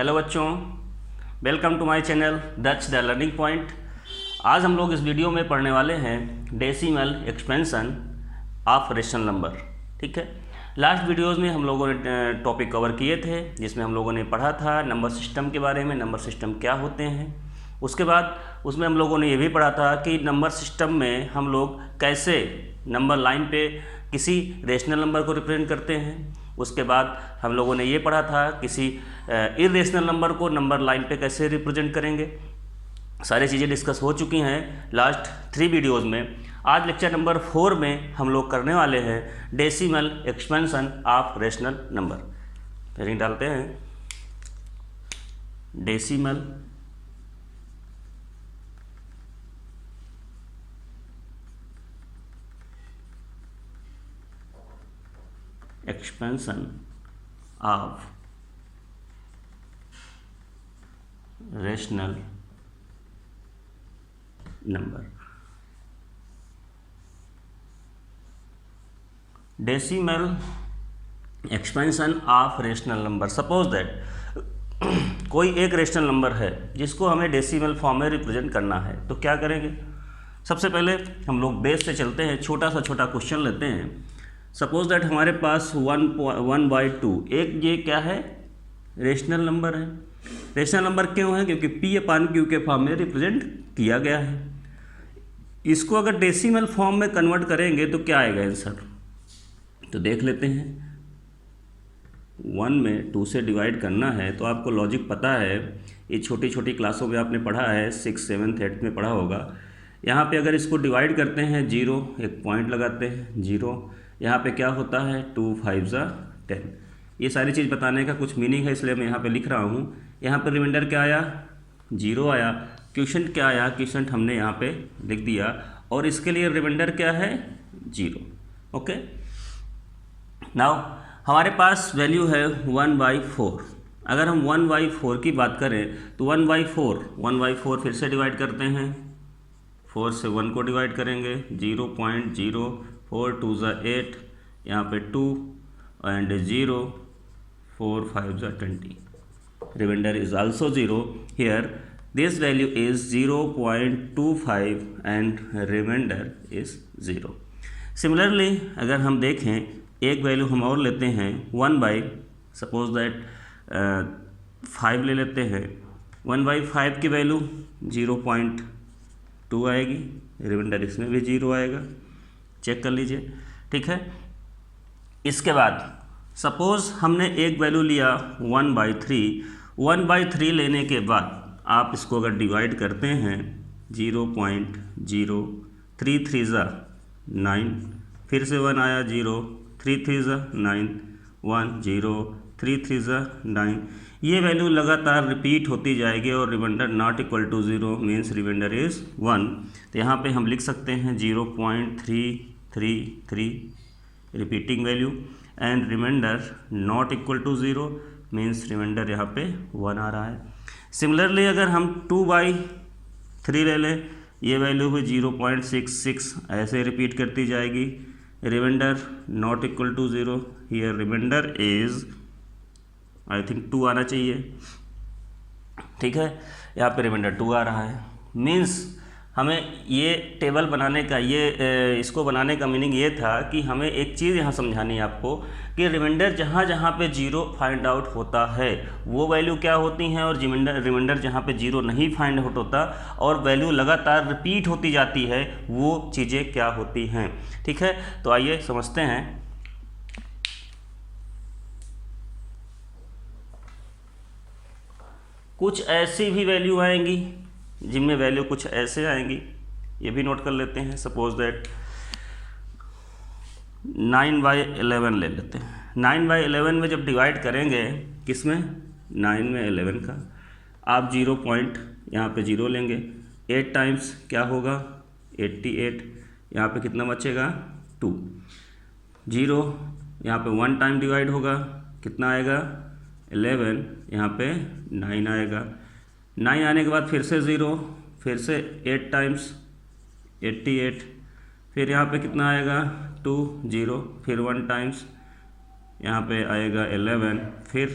Hello बच्चों, welcome to my channel that's the learning point. आज हम लोग इस वीडियो में पढ़ने वाले हैं decimal expansion of rational number. ठीक है, लास्ट वीडियोस में हम लोगों ने टॉपिक कवर किए थे जिसमें हम लोगों ने पढ़ा था नंबर सिस्टम के बारे में, नंबर सिस्टम क्या होते हैं। उसके बाद उसमें हम लोगों ने ये भी पढ़ा था कि नंबर सिस्टम में हम लोग कैसे नंबर लाइन पे किसी रेशनल नंबर को रिप्रेजेंट करते हैं। उसके बाद हम लोगों ने ये पढ़ा था किसी इरेशनल नंबर को नंबर लाइन पे कैसे रिप्रेजेंट करेंगे। सारी चीज़ें डिस्कस हो चुकी हैं लास्ट 3 वीडियोज़ में। आज लेक्चर नंबर 4 में हम लोग करने वाले हैं decimal expansion of rational number. Heading डालते हैं decimal expansion of rational number. Decimal expansion of rational number. Suppose that कोई एक रेशनल नंबर है जिसको हमें डेसिमल फॉर्म में रिप्रेजेंट करना है, तो क्या करेंगे। सबसे पहले हम लोग बेस से चलते हैं, छोटा क्वेश्चन लेते हैं। सपोज दैट हमारे पास 1/2 एक ये क्या है, रेशनल नंबर है। रेशनल नंबर क्यों है? क्योंकि P/Q के फॉर्म में रिप्रेजेंट किया गया है। इसको अगर डेसिमल फॉर्म में कन्वर्ट करेंगे तो क्या आएगा आंसर, तो देख लेते हैं। 1 में 2 से डिवाइड करना है तो आपको लॉजिक पता है, ये छोटी क्लासों में आपने पढ़ा है, 6th 7th 8th में पढ़ा होगा। यहाँ पे अगर इसको डिवाइड करते हैं 0, एक पॉइंट लगाते हैं 0, यहाँ पे क्या होता है 2 5 10। ये सारी चीज़ बताने का कुछ मीनिंग है, इसलिए मैं यहाँ पे लिख रहा हूँ। यहाँ पे रिमाइंडर क्या आया, 0 आया। क्वोशंट क्या आया, क्वोशंट हमने यहाँ पे लिख दिया और इसके लिए रिमाइंडर क्या है 0। ओके, नाउ हमारे पास वैल्यू है 1/4। अगर हम 1/4 की बात करें तो 1/4 फिर से डिवाइड करते हैं, 4 से 1 को डिवाइड करेंगे, 0.04 2 8, यहाँ पे 2 and 0 4 5 20। Remainder is also 0 here. This value is 0.25 and remainder is 0। Similarly अगर हम देखें एक वैल्यू हम और लेते हैं 1/सपोज दैट 5 ले लेते हैं। 1/5 की वैल्यू 0.2 आएगी, रिमाइंडर इसमें भी 0 आएगा, चेक कर लीजिए। ठीक है, इसके बाद सपोज हमने एक वैल्यू लिया 1/3 लेने के बाद आप इसको अगर डिवाइड करते हैं 0.033 9, फिर से 1 आया 0, 3 9, 1 0 3 9। ये वैल्यू लगातार रिपीट होती जाएगी और remainder not equal to 0 means remainder is 1। तो यहाँ पे हम लिख सकते हैं 0.333 repeating value and remainder not equal to 0 means remainder यहाँ पे 1 आ रहा है। सिमिलरली अगर हम 2/3 ले लें, ये वैल्यू भी 0.66 ऐसे रिपीट करती जाएगी, remainder not equal to 0। Here remainder is I think 2 आना चाहिए। ठीक है, यहाँ पे रिमाइंडर 2 आ रहा है। मीन्स हमें ये टेबल बनाने का, ये इसको बनाने का मीनिंग ये था कि हमें एक चीज़ यहाँ समझानी है आपको कि रिमाइंडर जहाँ पे 0 फाइंड आउट होता है वो वैल्यू क्या होती हैं, और रिमाइंडर जहाँ पे 0 नहीं फाइंड आउट होता और वैल्यू लगातार रिपीट होती जाती है वो चीज़ें क्या होती हैं। ठीक है, तो आइए समझते हैं। कुछ ऐसी भी वैल्यू आएंगी जिनमें वैल्यू कुछ ऐसे आएंगी, ये भी नोट कर लेते हैं। सपोज दैट 9/11 ले लेते हैं। 9/11 में जब डिवाइड करेंगे किसमें, 9 में 11 का, आप 0 पॉइंट यहाँ पे 0 लेंगे, 8 टाइम्स क्या होगा 88, यहाँ पे कितना बचेगा 2, 0 यहाँ पे 1 टाइम डिवाइड होगा, कितना आएगा 11, यहाँ पे 9 आएगा। 9 आने के बाद फिर से 0, फिर से 8 टाइम्स 88, फिर यहाँ पे कितना आएगा 2 0, फिर 1 टाइम्स यहाँ पे आएगा 11, फिर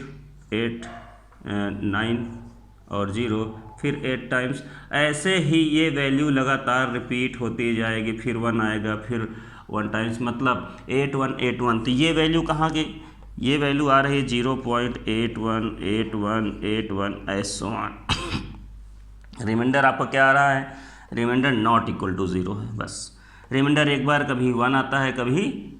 8 9 और 0, फिर 8 टाइम्स। ऐसे ही ये वैल्यू लगातार रिपीट होती जाएगी, फिर 1 आएगा, फिर 1 टाइम्स, मतलब 8 1 8 1। तो ये वैल्यू कहाँ की, ये वैल्यू आ रही है 0.818181 ऐसो ऑन। रिमाइंडर आपका क्या आ रहा है, रिमाइंडर नॉट इक्वल टू 0 है। बस रिमाइंडर एक बार कभी 1 आता है, कभी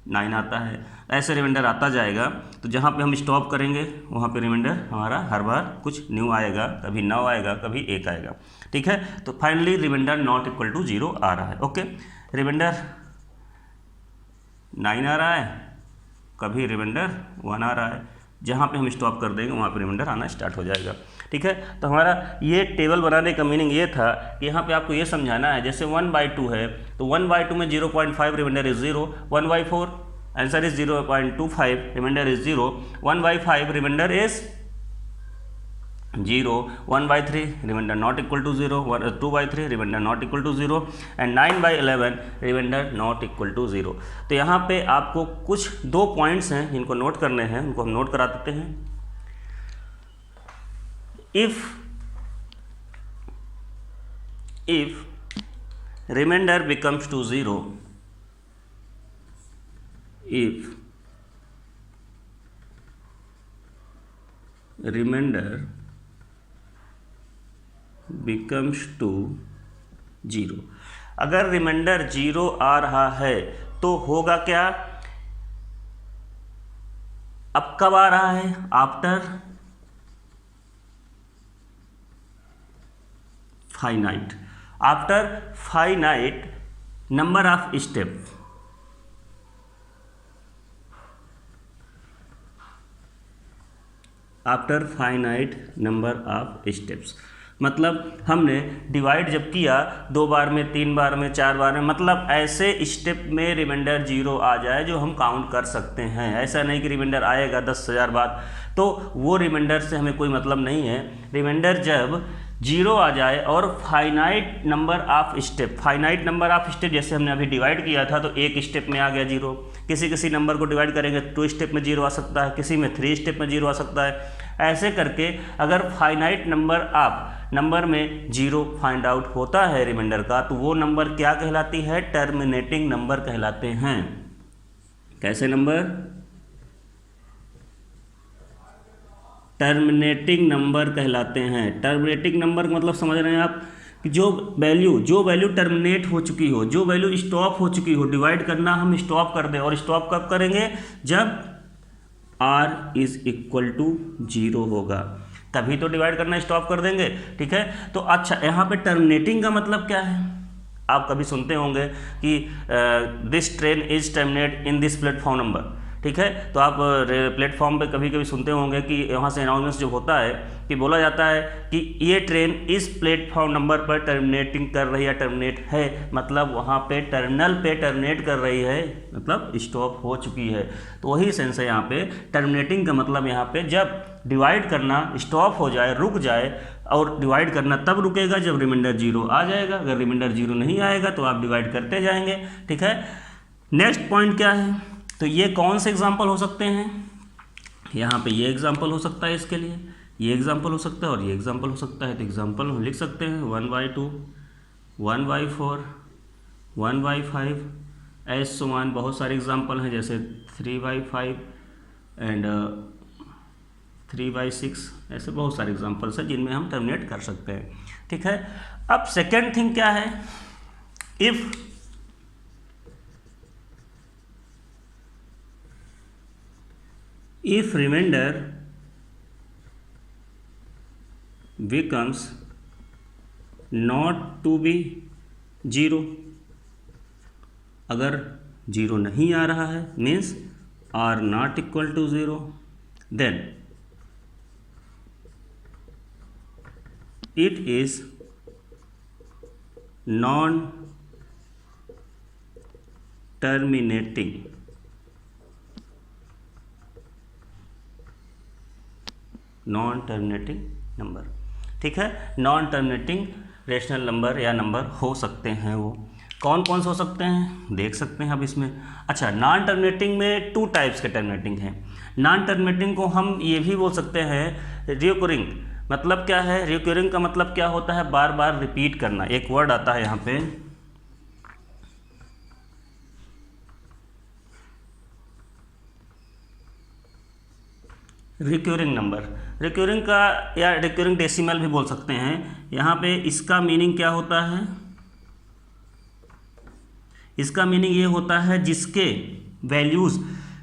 9 आता है, ऐसे रिमाइंडर आता जाएगा। तो जहाँ पे हम स्टॉप करेंगे वहाँ पे रिमाइंडर हमारा हर बार कुछ न्यू आएगा, कभी 9 आएगा, कभी 1 आएगा। ठीक है, तो finally remainder not equal to 0 आ रहा है। ओके, रिमाइंडर 9 आ रहा है, कभी रिमाइंडर 1 आ रहा है, जहाँ पे हम स्टॉप कर देंगे वहाँ पे रिमाइंडर आना स्टार्ट हो जाएगा। ठीक है, तो हमारा ये टेबल बनाने का मीनिंग ये था कि यहाँ पे आपको ये समझाना है, जैसे 1/2 है तो 1/2 में 0.5 remainder is 0, 1/4 answer is 0.25 remainder is 0, 1/5 remainder is 0, 1/3 remainder not equal to 0, 2/3 remainder not equal to 0 and 9/11 remainder not equal to 0। तो यहाँ पे आपको कुछ 2 पॉइंट्स हैं जिनको नोट करने हैं, उनको हम नोट करा देते हैं। if remainder becomes to 0, if remainder becomes to 0, अगर रिमाइंडर 0 आ रहा है तो होगा क्या, अब कब आ रहा है, after finite, after finite number of step, after finite number of steps. मतलब हमने डिवाइड जब किया 2 बार में, 3 बार में, 4 बार में, मतलब ऐसे स्टेप में रिमाइंडर 0 आ जाए जो हम काउंट कर सकते हैं। ऐसा नहीं कि रिमाइंडर आएगा 10,000 बार, तो वो रिमाइंडर से हमें कोई मतलब नहीं है। रिमाइंडर जब 0 आ जाए और finite number of step, finite number of step जैसे हमने अभी डिवाइड किया था तो एक स्टेप में आ गया 0, किसी किसी नंबर को डिवाइड करेंगे 2 स्टेप में 0 आ सकता है, किसी में 3 स्टेप में 0 आ सकता है। ऐसे करके अगर फाइनाइट नंबर ऑफ नंबर में 0 फाइंड आउट होता है रिमाइंडर का, तो वो नंबर क्या कहलाती है, टर्मिनेटिंग नंबर कहलाते हैं। कैसे नंबर, टर्मिनेटिंग नंबर कहलाते हैं। टर्मिनेटिंग नंबर मतलब समझ रहे हैं आप कि जो वैल्यू टर्मिनेट हो चुकी हो, जो वैल्यू स्टॉप हो चुकी हो, डिवाइड करना हम स्टॉप कर दें। और स्टॉप कब करेंगे, जब r इज इक्वल टू 0 होगा, तभी तो डिवाइड करना स्टॉप कर देंगे। ठीक है, तो अच्छा यहाँ पे टर्मिनेटिंग का मतलब क्या है, आप कभी सुनते होंगे कि this train is terminate in this platform number. ठीक है, तो आप प्लेटफॉर्म पे कभी कभी सुनते होंगे कि वहाँ से अनाउंसमेंट जो होता है कि बोला जाता है कि ये ट्रेन इस प्लेटफॉर्म नंबर पर टर्मिनेटिंग कर रही है, टर्मिनेट है, मतलब वहाँ पे टर्मिनल पे टर्मिनेट कर रही है, मतलब स्टॉप हो चुकी है। तो वही सेंस है यहाँ पे टर्मिनेटिंग का मतलब, यहाँ पे जब डिवाइड करना स्टॉप हो जाए, रुक जाए। और डिवाइड करना तब रुकेगा जब रिमाइंडर 0 आ जाएगा, अगर रिमाइंडर 0 नहीं आएगा तो आप डिवाइड करते जाएंगे। ठीक है, नेक्स्ट पॉइंट क्या है, तो ये कौन से एग्जाम्पल हो सकते हैं, यहाँ पे ये एग्जाम्पल हो सकता है, इसके लिए ये एग्जाम्पल हो सकता है और ये एग्जाम्पल हो सकता है। तो एग्जाम्पल हम लिख सकते हैं 1/2, 1/4, 1/5 ऐसो ऑन। बहुत सारे एग्जाम्पल हैं, जैसे 3/5 एंड 3/6, ऐसे बहुत सारे एग्जाम्पल्स हैं जिनमें हम टर्मिनेट कर सकते हैं। ठीक है, अब सेकेंड थिंग क्या है, if remainder becomes not to be 0, अगर 0 नहीं आ रहा है means are not equal to 0, then it is non terminating. Non terminating number. ठीक है, नॉन टर्मिनेटिंग रेशनल नंबर या नंबर हो सकते हैं। वो कौन कौन से हो सकते हैं देख सकते हैं अब इसमें। अच्छा, नॉन टर्मिनेटिंग में 2 टाइप्स के टर्मिनेटिंग हैं। नॉन टर्मिनेटिंग को हम ये भी बोल सकते हैं रिकरिंग। मतलब क्या है, रिकरिंग का मतलब क्या होता है, बार बार रिपीट करना। एक वर्ड आता है यहाँ पे रिक्यूरिंग नंबर। रिक्यूरिंग का या रिक्यूरिंग डेसिमल भी बोल सकते हैं। यहाँ पे इसका मीनिंग क्या होता है, इसका मीनिंग ये होता है जिसके वैल्यूज़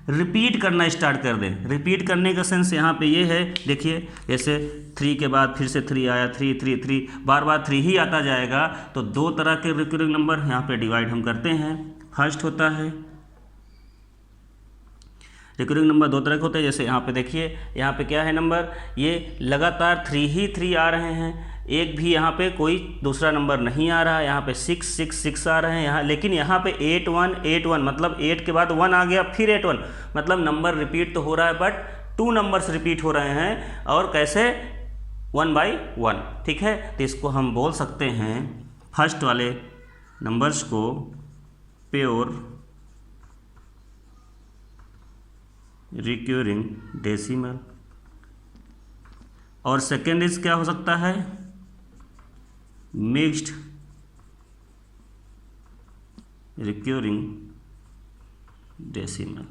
रिपीट करना स्टार्ट कर दें। रिपीट करने का सेंस यहाँ पे ये है, देखिए जैसे 3 के बाद फिर से 3 आया, 3 3 3, बार बार 3 ही आता जाएगा। तो दो तरह के रिक्यूरिंग नंबर यहाँ पे डिवाइड हम करते हैं। फर्स्ट होता है रिकरिंग नंबर दो तरह के होते हैं। जैसे यहाँ पे देखिए, यहाँ पे क्या है नंबर, ये लगातार 3 ही 3 आ रहे हैं, एक भी यहाँ पे कोई दूसरा नंबर नहीं आ रहा है। यहाँ पे 6 6 6 आ रहे हैं यहाँ, लेकिन यहाँ पे 8 1 8 1, मतलब 8 के बाद 1 आ गया, फिर 8 1, मतलब नंबर रिपीट तो हो रहा है बट 2 नंबर्स रिपीट हो रहे हैं। और कैसे, 1 by 1, ठीक है। तो इसको हम बोल सकते हैं फर्स्ट वाले नंबर्स को प्योर रिक्यूरिंग डेसिमल, और सेकेंड इज क्या हो सकता है, मिक्स्ड रिक्यूरिंग डेसिमल।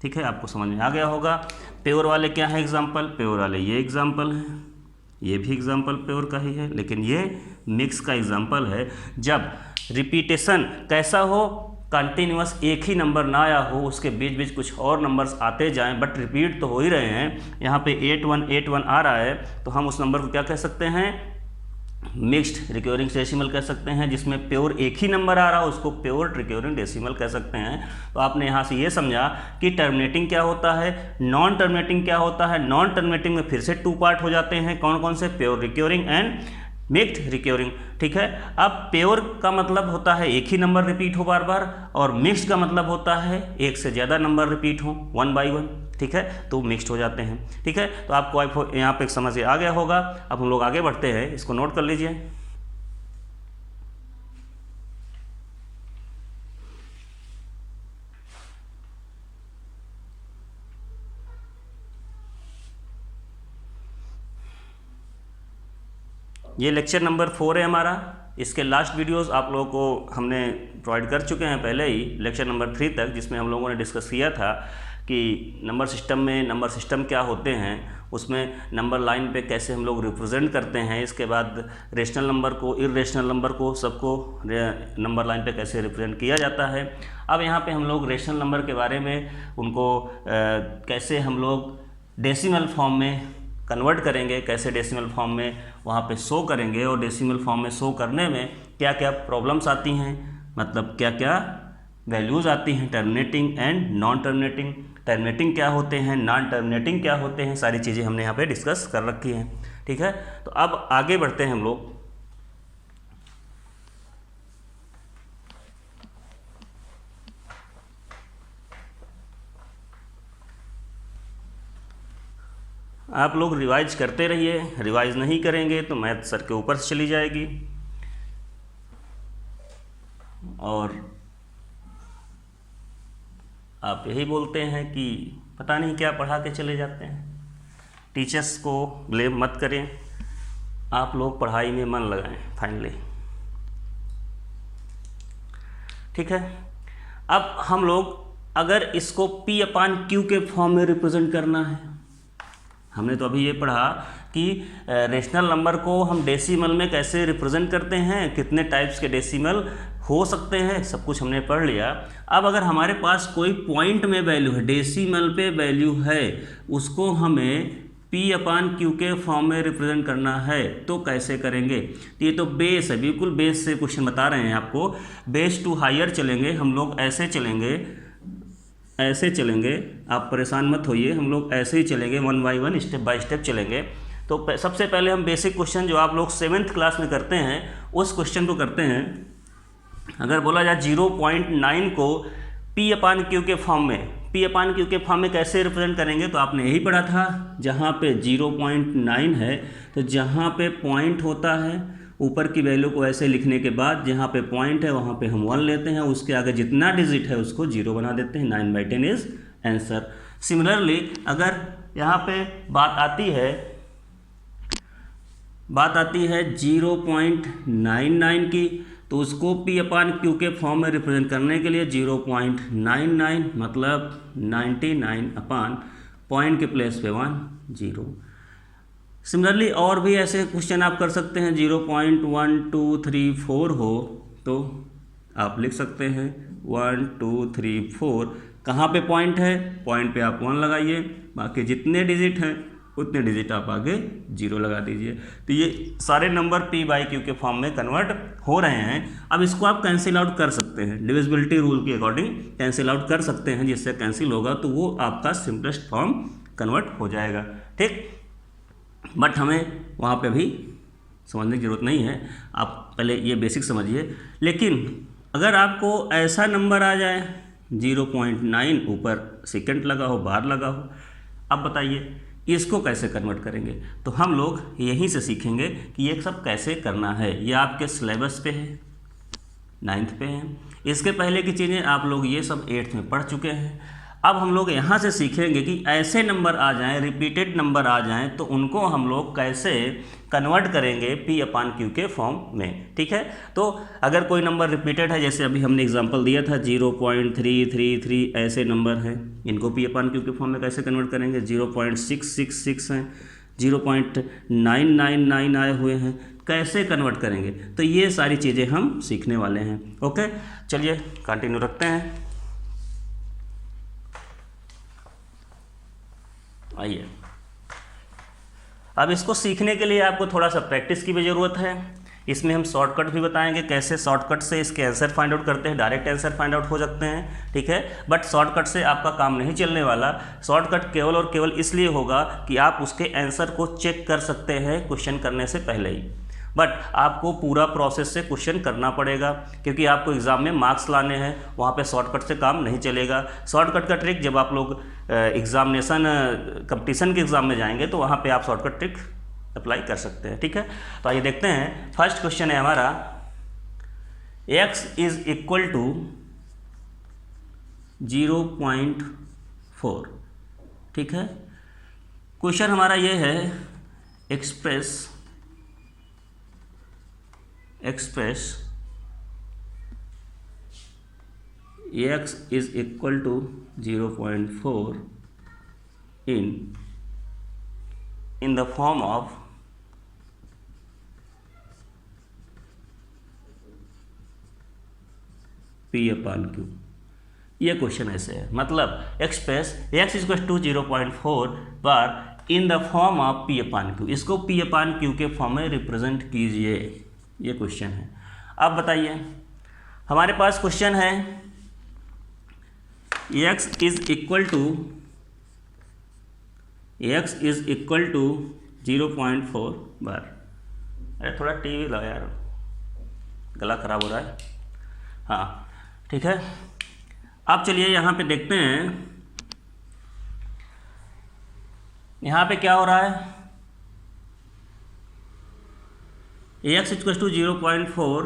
ठीक है, आपको समझ में आ गया होगा। प्योर वाले क्या है एग्जाम्पल, प्योर वाले ये एग्जाम्पल है, ये भी एग्जाम्पल प्योर का ही है, लेकिन ये मिक्स का एग्जाम्पल है। जब रिपीटेशन कैसा हो, कंटिन्यूअस एक ही नंबर ना आया हो, उसके बीच बीच कुछ और नंबर्स आते जाएं बट रिपीट तो हो ही रहे हैं। यहाँ पे 8 1 8 1 आ रहा है, तो हम उस नंबर को क्या कह सकते हैं, मिक्स्ड रिक्यूरिंग डेसिमल कह सकते हैं। जिसमें प्योर एक ही नंबर आ रहा है उसको प्योर रिक्यूरिंग डेसिमल कह सकते हैं। तो आपने यहाँ से ये समझा कि टर्मिनेटिंग क्या होता है, नॉन टर्मिनेटिंग क्या होता है। नॉन टर्मिनेटिंग में फिर से 2 पार्ट हो जाते हैं, कौन कौन से, pure recurring and mixed recurring. ठीक है, अब प्योर का मतलब होता है एक ही नंबर रिपीट हो बार बार, और मिक्स्ड का मतलब होता है एक से ज़्यादा नंबर रिपीट हो 1 by 1। ठीक है, तो मिक्स्ड हो जाते हैं। ठीक है, तो आपको यहाँ पे एक समझ आ गया होगा। अब हम लोग आगे बढ़ते हैं, इसको नोट कर लीजिए। ये लेक्चर नंबर 4 है हमारा। इसके लास्ट वीडियोस आप लोगों को हमने प्रोवाइड कर चुके हैं पहले ही, लेक्चर नंबर 3 तक, जिसमें हम लोगों ने डिस्कस किया था कि नंबर सिस्टम में नंबर सिस्टम क्या होते हैं, उसमें नंबर लाइन पे कैसे हम लोग रिप्रेजेंट करते हैं, इसके बाद रेशनल नंबर को, इरेशनल नंबर को, सबको नंबर लाइन पे कैसे रिप्रेजेंट किया जाता है। अब यहाँ पे हम लोग रेशनल नंबर के बारे में, उनको कैसे हम लोग डेसिमल फॉर्म में कन्वर्ट करेंगे, कैसे डेसिमल फॉर्म में वहाँ पे शो करेंगे, और डेसिमल फॉर्म में शो करने में क्या क्या प्रॉब्लम्स आती हैं, मतलब क्या क्या वैल्यूज़ आती हैं, terminating and non terminating, terminating क्या होते हैं, नॉन टर्मिनेटिंग क्या होते हैं, सारी चीज़ें हमने यहाँ पे डिस्कस कर रखी हैं। ठीक है, तो अब आगे बढ़ते हैं हम लोग। आप लोग रिवाइज करते रहिए, रिवाइज नहीं करेंगे तो मैथ सर के ऊपर से चली जाएगी, और आप यही बोलते हैं कि पता नहीं क्या पढ़ा के चले जाते हैं। टीचर्स को ब्लेम मत करें, आप लोग पढ़ाई में मन लगाएं फाइनली। ठीक है, अब हम लोग अगर इसको P/Q के फॉर्म में रिप्रेजेंट करना है, हमने तो अभी ये पढ़ा कि रेशनल नंबर को हम डेसिमल में कैसे रिप्रेजेंट करते हैं, कितने टाइप्स के डेसिमल हो सकते हैं, सब कुछ हमने पढ़ लिया। अब अगर हमारे पास कोई पॉइंट में वैल्यू है, डेसिमल पे वैल्यू है, उसको हमें P/Q के फॉर्म में रिप्रेजेंट करना है, तो कैसे करेंगे। तो ये तो बेस है, बिल्कुल बेस से क्वेश्चन बता रहे हैं आपको। बेस टू हायर चलेंगे हम लोग, ऐसे चलेंगे, ऐसे चलेंगे, आप परेशान मत होइए, हम लोग ऐसे ही चलेंगे, 1 by 1 स्टेप बाय स्टेप चलेंगे। तो सबसे पहले हम बेसिक क्वेश्चन जो आप लोग 7th क्लास में करते हैं उस क्वेश्चन को करते हैं। अगर बोला जाए 0.9 को P/Q के फॉर्म में, P/Q के फॉर्म में कैसे रिप्रेजेंट करेंगे, तो आपने यही पढ़ा था, जहाँ पे 0.9 है तो जहाँ पे पॉइंट होता है, ऊपर की वैल्यू को ऐसे लिखने के बाद जहाँ पे पॉइंट है वहाँ पे हम 1 लेते हैं, उसके आगे जितना डिजिट है उसको 0 बना देते हैं, 9/10 इज आंसर। सिमिलरली अगर यहाँ पे बात आती है 0.99 की, तो उसको P/Q के फॉर्म में रिप्रेजेंट करने के लिए 0.99 मतलब 99 अपान पॉइंट के प्लेस पे 1 0। सिमिलरली और भी ऐसे क्वेश्चन आप कर सकते हैं, 0.1234 हो तो आप लिख सकते हैं 1 2 3 4। कहाँ पे पॉइंट है, पॉइंट पे आप 1 लगाइए, बाकी जितने डिजिट हैं उतने डिजिट आप आगे 0 लगा दीजिए। तो ये सारे नंबर P/Q के फॉर्म में कन्वर्ट हो रहे हैं। अब इसको आप कैंसिल आउट कर सकते हैं, डिविजिबिलिटी रूल के अकॉर्डिंग कैंसिल आउट कर सकते हैं, जिससे कैंसिल होगा तो वो आपका सिंपलेस्ट फॉर्म कन्वर्ट हो जाएगा। ठीक, बट हमें वहाँ पे भी समझने की ज़रूरत नहीं है, आप पहले ये बेसिक समझिए। लेकिन अगर आपको ऐसा नंबर आ जाए 0.9 ऊपर सेकंड लगा हो, बार लगा हो, अब बताइए इसको कैसे कन्वर्ट करेंगे। तो हम लोग यहीं से सीखेंगे कि ये सब कैसे करना है। ये आपके सिलेबस पे है, 9th पे है। इसके पहले की चीज़ें आप लोग ये सब 8th में पढ़ चुके हैं। अब हम लोग यहाँ से सीखेंगे कि ऐसे नंबर आ जाएं, रिपीटेड नंबर आ जाएं, तो उनको हम लोग कैसे कन्वर्ट करेंगे P/Q के फॉर्म में। ठीक है, तो अगर कोई नंबर रिपीटेड है, जैसे अभी हमने एग्जांपल दिया था 0.333, ऐसे नंबर हैं, इनको P/Q के फॉर्म में कैसे कन्वर्ट करेंगे। 0.666 हैं, 0.999 आए हुए हैं, कैसे कन्वर्ट करेंगे। तो ये सारी चीज़ें हम सीखने वाले हैं। ओके, चलिए कंटिन्यू रखते हैं। आइए, अब इसको सीखने के लिए आपको थोड़ा सा प्रैक्टिस की भी ज़रूरत है। इसमें हम शॉर्टकट भी बताएंगे, कैसे शॉर्टकट से इसके आंसर फाइंड आउट करते हैं, डायरेक्ट आंसर फाइंड आउट हो सकते हैं। ठीक है, बट शॉर्टकट से आपका काम नहीं चलने वाला। शॉर्टकट केवल और केवल इसलिए होगा कि आप उसके आंसर को चेक कर सकते हैं क्वेश्चन करने से पहले ही, बट आपको पूरा प्रोसेस से क्वेश्चन करना पड़ेगा, क्योंकि आपको एग्ज़ाम में मार्क्स लाने हैं। वहाँ पे शॉर्टकट से काम नहीं चलेगा। शॉर्टकट का ट्रिक जब आप लोग एग्जामिनेशन कंपटीशन के एग्ज़ाम में जाएंगे तो वहाँ पे आप शॉर्टकट ट्रिक अप्लाई कर सकते हैं। ठीक है, तो आइए देखते हैं। फर्स्ट क्वेश्चन है हमारा, x इज इक्वल टू 0.4। ठीक है, क्वेश्चन हमारा ये है, express x is equal to 0.4 in the form of P/Q। ये क्वेश्चन ऐसे है, मतलब एक्सप्रेस x इक्वल टू 0.4 पर in the form of P/Q। इसको P/Q के फॉर्म में रिप्रेजेंट कीजिए, ये क्वेश्चन है। अब बताइए, हमारे पास क्वेश्चन है x इज इक्वल टू 0.4 बार। अरे थोड़ा टीवी ला यार, गला खराब हो रहा है। हाँ ठीक है, अब चलिए यहाँ पे देखते हैं, यहाँ पे क्या हो रहा है। x इक्वल टू 0.4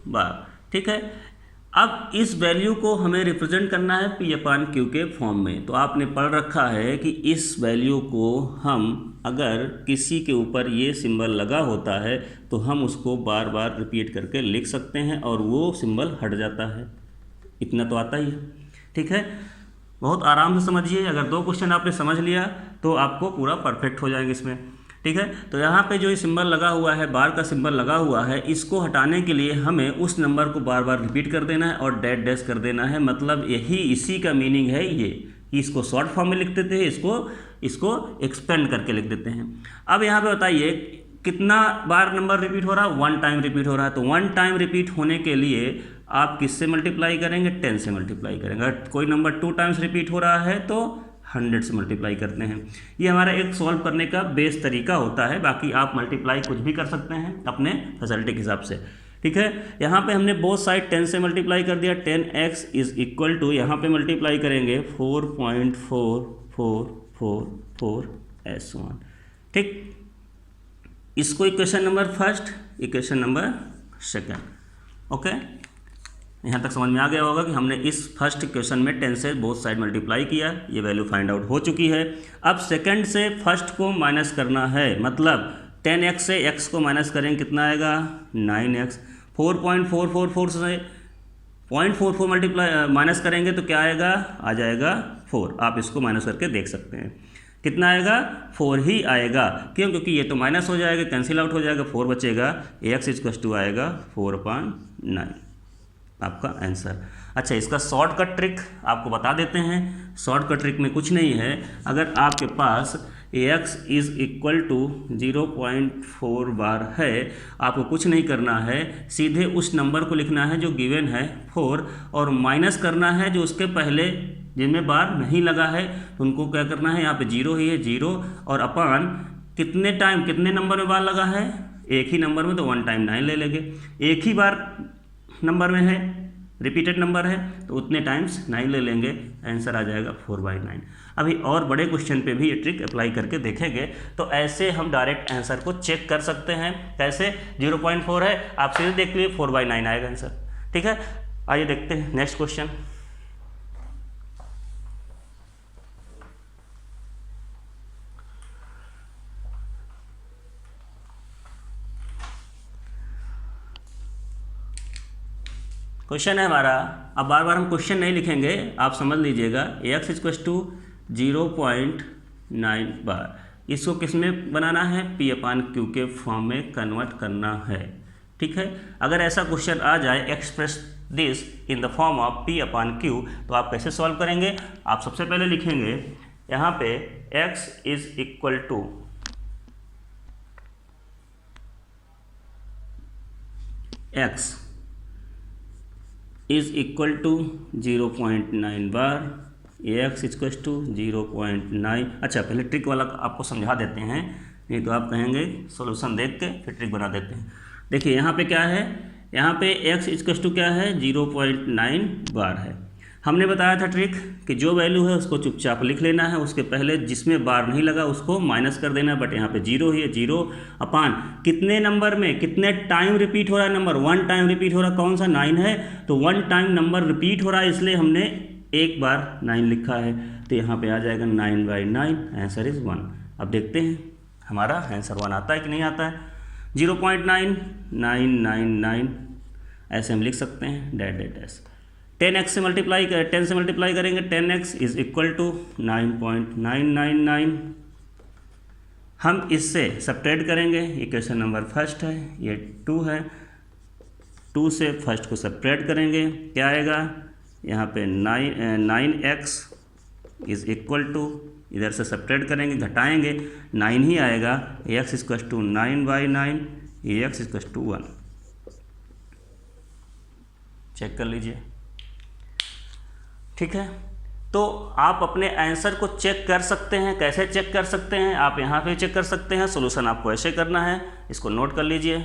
बार। ठीक है, अब इस वैल्यू को हमें रिप्रेजेंट करना है P/Q के फॉर्म में। तो आपने पढ़ रखा है कि इस वैल्यू को हम अगर किसी के ऊपर ये सिंबल लगा होता है तो हम उसको बार बार रिपीट करके लिख सकते हैं और वो सिंबल हट जाता है। इतना तो आता ही है। ठीक है, बहुत आराम से समझिए। अगर 2 क्वेश्चन आपने समझ लिया तो आपको पूरा परफेक्ट हो जाएंगे इसमें। ठीक है, तो यहाँ पे जो ये सिंबल लगा हुआ है, बार का सिंबल लगा हुआ है, इसको हटाने के लिए हमें उस नंबर को बार बार रिपीट कर देना है और डैश डैश कर देना है। मतलब यही इसी का मीनिंग है ये, इसको शॉर्ट फॉर्म में लिख देते हैं, इसको एक्सपेंड करके लिख देते हैं। अब यहाँ पे बताइए कितना बार नंबर रिपीट हो रहा है, 1 टाइम रिपीट हो रहा है। तो 1 टाइम रिपीट होने के लिए आप किससे मल्टीप्लाई करेंगे, 10 से मल्टीप्लाई करेंगे। अगर कोई नंबर 2 टाइम्स रिपीट हो रहा है तो 100 से मल्टीप्लाई करते हैं। ये हमारा एक सॉल्व करने का बेस तरीका होता है। बाकी आप मल्टीप्लाई कुछ भी कर सकते हैं अपने फैसिलिटी के हिसाब से। ठीक है, यहाँ पे हमने बोथ साइड 10 से मल्टीप्लाई कर दिया। 10x इज इक्वल टू, यहाँ पे मल्टीप्लाई करेंगे 4.4444 S1। ठीक, इसको equation number first, equation number second. Okay, यहाँ तक समझ में आ गया होगा कि हमने इस फर्स्ट क्वेश्चन में 10 से बोथ साइड मल्टीप्लाई किया, ये वैल्यू फाइंड आउट हो चुकी है। अब सेकंड से फर्स्ट को माइनस करना है, मतलब 10x से x को माइनस करेंगे, कितना आएगा 9x। 4.444 से 0.44 मल्टीप्लाई माइनस करेंगे तो क्या आएगा, आ जाएगा 4। आप इसको माइनस करके देख सकते हैं, कितना आएगा 4 ही आएगा। क्यों, क्योंकि ये तो माइनस हो जाएगा, कैंसिल आउट हो जाएगा, 4 बचेगा, x आएगा 4/9 आपका आंसर। अच्छा, इसका शॉर्टकट ट्रिक आपको बता देते हैं। शॉर्टकट ट्रिक में कुछ नहीं है, अगर आपके पास x = 0.4 बार है, आपको कुछ नहीं करना है, सीधे उस नंबर को लिखना है जो गिवन है 4, और माइनस करना है जो उसके पहले जिनमें बार नहीं लगा है, तो उनको क्या करना है, यहाँ पे 0 ही है 0, और अपान कितने टाइम कितने नंबर में बार लगा है, एक ही नंबर में, तो 1 टाइम 9 ले लेंगे। एक ही बार नंबर में है, रिपीटेड नंबर है, तो उतने टाइम्स 9 ले लेंगे, आंसर आ जाएगा 4/9। अभी और बड़े क्वेश्चन पे भी ये ट्रिक अप्लाई करके देखेंगे, तो ऐसे हम डायरेक्ट आंसर को चेक कर सकते हैं। कैसे, 0.4 है, आप सीधे देख लीजिए 4/9 आएगा आंसर। ठीक है, आइए देखते हैं नेक्स्ट क्वेश्चन। क्वेश्चन है हमारा, अब बार बार हम क्वेश्चन नहीं लिखेंगे, आप समझ लीजिएगा। x = 0.9 बार, इसको किस में बनाना है, P/Q के फॉर्म में कन्वर्ट करना है। ठीक है, अगर ऐसा क्वेश्चन आ जाए, express this in the form of P/Q, तो आप कैसे सॉल्व करेंगे। आप सबसे पहले लिखेंगे यहाँ पे x = x is equal to 0.9 bar, x = 0.9। अच्छा, पहले ट्रिक वाला आपको समझा देते हैं, नहीं तो आप कहेंगे सॉल्यूशन देख के फिर ट्रिक बना देते हैं। देखिए यहाँ पे क्या है, यहाँ पे x = क्या है, 0.9 बार है। हमने बताया था ट्रिक कि जो वैल्यू है उसको चुपचाप लिख लेना है, उसके पहले जिसमें बार नहीं लगा उसको माइनस कर देना है, बट यहाँ पे 0 ही है, 0 अपान कितने नंबर में कितने टाइम रिपीट हो रहा है नंबर, 1 टाइम रिपीट हो रहा है, कौन सा 9 है, तो 1 टाइम नंबर रिपीट हो रहा है, इसलिए हमने एक बार 9 लिखा है, तो यहाँ पे आ जाएगा 9/9, आंसर इज़ 1। अब देखते हैं हमारा आंसर 1 आता है कि नहीं आता है। 0.999 ऐसे हम लिख सकते हैं, डैश 10x से मल्टीप्लाई करें, 10 से मल्टीप्लाई करेंगे, 10x = 9.999। हम इससे सब्ट्रैक्ट करेंगे, इक्वेशन नंबर फर्स्ट है, ये 2 है, 2 से फर्स्ट को सब्ट्रैक्ट करेंगे, क्या आएगा, यहाँ पे 9x = इधर से सब्ट्रैक्ट करेंगे, घटाएंगे, 9 ही आएगा, x = 9/9, x = 1। चेक कर लीजिए। ठीक है, तो आप अपने आंसर को चेक कर सकते हैं। कैसे चेक कर सकते हैं, आप यहाँ पे चेक कर सकते हैं, सॉल्यूशन आपको ऐसे करना है, इसको नोट कर लीजिए।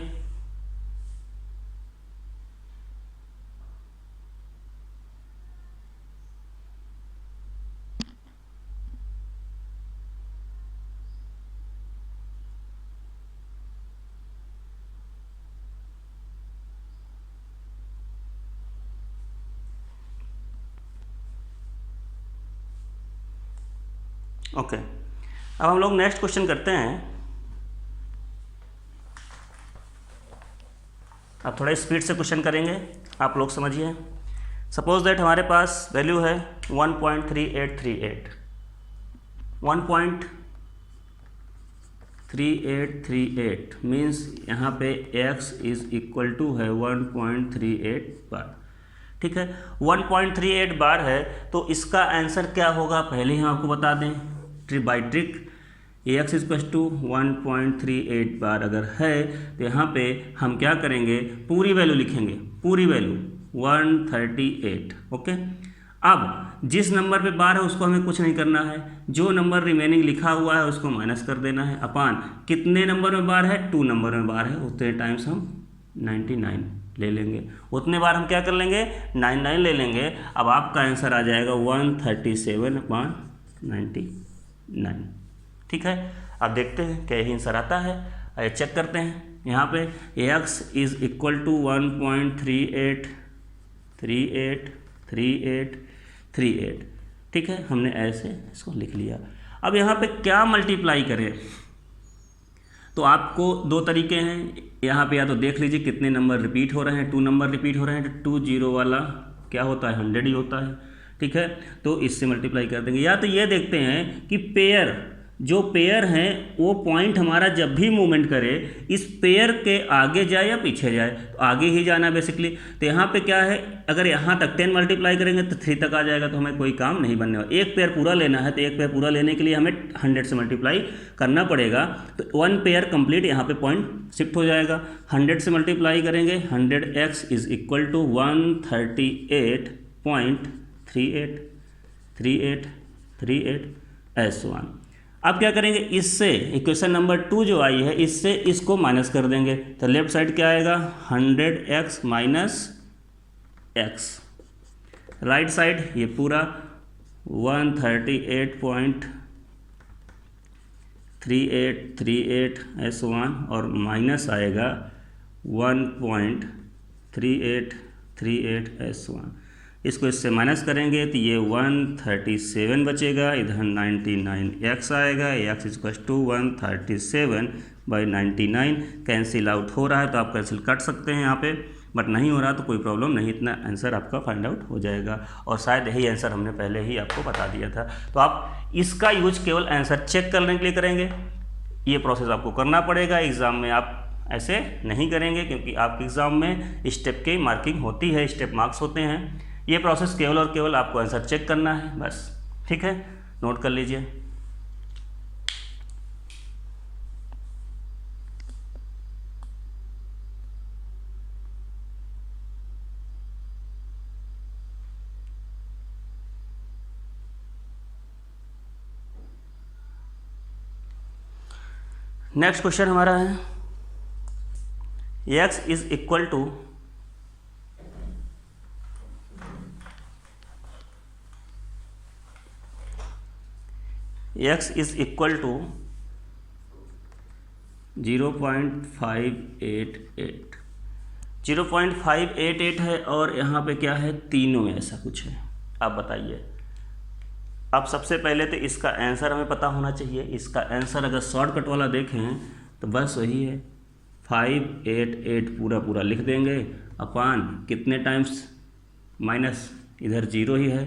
ओके, अब हम लोग नेक्स्ट क्वेश्चन करते हैं। अब थोड़ा स्पीड से क्वेश्चन करेंगे, आप लोग समझिए। सपोज दैट हमारे पास वैल्यू है 1.3838, 1.3838 मीन्स यहाँ पे x = है 1.38 बार। ठीक है, 1.38 बार है, तो इसका आंसर क्या होगा पहले ही हम आपको बता दें, ट्रिक बाई ट्रिक। x = 1.38 बार अगर है, तो यहाँ पे हम क्या करेंगे, पूरी वैल्यू लिखेंगे, पूरी वैल्यू 138। ओके, अब जिस नंबर पे बार है उसको हमें कुछ नहीं करना है, जो नंबर रिमेनिंग लिखा हुआ है उसको माइनस कर देना है, अपान कितने नंबर में बार है, 2 नंबर में बार है, उतने टाइम्स हम 99 ले लेंगे, उतने बार हम क्या कर लेंगे, 99 ले लेंगे। अब आपका आंसर आ जाएगा 137/99। ठीक है, अब देखते हैं क्या यही आंसर आता है, आइए चेक करते हैं। यहाँ पे x = 1.38 38 38 38। ठीक है, हमने ऐसे इसको लिख लिया। अब यहाँ पे क्या मल्टीप्लाई करें, तो आपको दो तरीके हैं। यहाँ पे या तो देख लीजिए कितने नंबर रिपीट हो रहे हैं, 2 नंबर रिपीट हो रहे हैं, तो 2 0 वाला क्या होता है, 100 ही होता है। ठीक है, तो इससे मल्टीप्लाई कर देंगे। या तो ये देखते हैं कि पेयर, जो पेयर हैं वो पॉइंट हमारा जब भी मूवमेंट करे इस पेयर के आगे जाए या पीछे जाए, तो आगे ही जाना बेसिकली। तो यहाँ पे क्या है, अगर यहाँ तक 10 मल्टीप्लाई करेंगे तो 3 तक आ जाएगा, तो हमें कोई काम नहीं बनने वाला। एक पेयर पूरा लेना है, तो एक पेयर पूरा लेने के लिए हमें 100 से मल्टीप्लाई करना पड़ेगा, तो 1 पेयर कंप्लीट यहाँ पे पॉइंट शिफ्ट हो जाएगा। 100 से मल्टीप्लाई करेंगे, 100x is equal to 138.38 S1। अब क्या करेंगे, इससे इक्वेशन नंबर 2 जो आई है इससे इसको माइनस कर देंगे, तो लेफ्ट साइड क्या आएगा, 100x minus x। Right side ये पूरा 138.38 S1 और माइनस आएगा 1.3838 S1। इसको इससे माइनस करेंगे तो ये 137 बचेगा, इधर 99x आएगा, x equals to 137/99। Cancel out हो रहा है तो आप कैंसिल कर सकते हैं यहाँ पे, बट नहीं हो रहा तो कोई प्रॉब्लम नहीं, इतना आंसर आपका फाइंड आउट हो जाएगा। और शायद यही आंसर हमने पहले ही आपको बता दिया था। तो आप इसका यूज केवल आंसर चेक करने के लिए करेंगे, ये प्रोसेस आपको करना पड़ेगा। एग्ज़ाम में आप ऐसे नहीं करेंगे, क्योंकि आपके एग्ज़ाम में स्टेप की मार्किंग होती है, स्टेप मार्क्स होते हैं। ये प्रोसेस केवल और केवल आपको आंसर चेक करना है बस। ठीक है, नोट कर लीजिए। नेक्स्ट क्वेश्चन हमारा है x is equal to x is equal to 0.588 0.588 है, और यहाँ पे क्या है, तीनों में ऐसा कुछ है। आप बताइए। अब सबसे पहले तो इसका आंसर हमें पता होना चाहिए। इसका आंसर अगर शॉर्टकट वाला देखें तो बस वही है, 588 पूरा पूरा लिख देंगे, अपान कितने टाइम्स, माइनस इधर 0 ही है,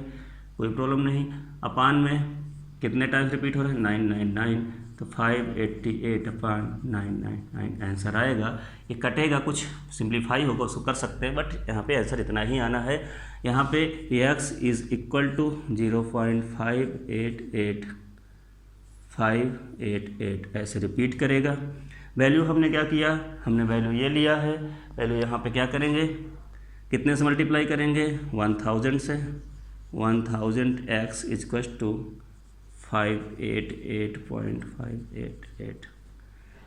कोई प्रॉब्लम नहीं, अपान में कितने टाइम्स रिपीट हो रहे हैं, 999, तो 588/999 आंसर आएगा। ये कटेगा, कुछ सिंप्लीफाई होगा उसको कर सकते हैं, बट यहाँ पे आंसर इतना ही आना है। यहाँ पे x इज इक्वल टू 0.588 ऐसे रिपीट करेगा। वैल्यू हमने क्या किया, हमने वैल्यू ये लिया है, वैल्यू यहाँ पे क्या करेंगे, कितने से मल्टीप्लाई करेंगे, 1000 से। 1000 x इक्वल टू 588.588।